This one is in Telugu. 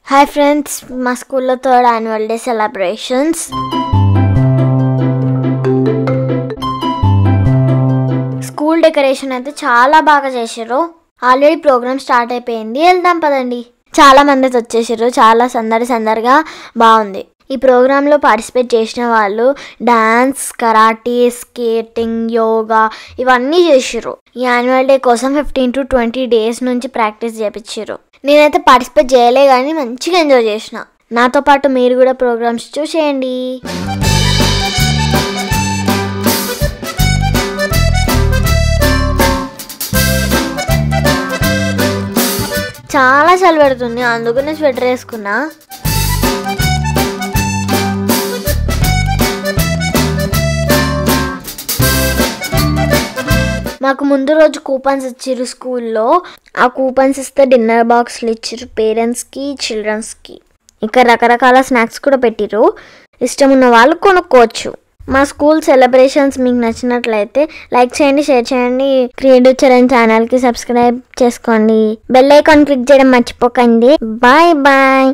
Hi friends, మా స్కూల్లో third annual day celebrations. School decoration అయితే చాలా బాగా చేశారు. ఆల్రెడీ ప్రోగ్రామ్ స్టార్ట్ అయిపోయింది, వెళ్దాం పదండి. చాలా మంది వచ్చేసారు, చాలా సందడిగా బాగుంది. ఈ ప్రోగ్రాంలో పార్టిసిపేట్ చేసిన వాళ్ళు డాన్స్, కరాటే, స్కేటింగ్, యోగా ఇవన్నీ చేసారు. ఈ యాన్యువల్ డే కోసం 15 to 20 days నుంచి ప్రాక్టీస్ చేయించారు. నేనైతే పార్టిసిపేట్ చేయలే కానీ మంచిగా ఎంజాయ్ చేసిన. నాతో పాటు మీరు కూడా ప్రోగ్రామ్స్ చూసేయండి. చాలా చలి పెడుతుంది, అందుకనే స్వెటర్ వేసుకున్నా. మాకు ముందు రోజు కూపన్స్ ఇచ్చారు స్కూల్లో. ఆ కూపన్స్ ఇస్తే డిన్నర్ బాక్స్లు ఇచ్చారు పేరెంట్స్కి, చిల్డ్రన్స్కి. ఇంకా రకరకాల స్నాక్స్ కూడా పెట్టిరు. ఇష్టం ఉన్న వాళ్ళు కొనుక్కోవచ్చు. మా స్కూల్ సెలబ్రేషన్స్ మీకు నచ్చినట్లయితే లైక్ చేయండి, షేర్ చేయండి. క్రియేటివ్ చరణ్ ఛానల్కి సబ్స్క్రైబ్ చేసుకోండి. బెల్ ఐకాన్ క్లిక్ చేయడం మర్చిపోకండి. Bye bye.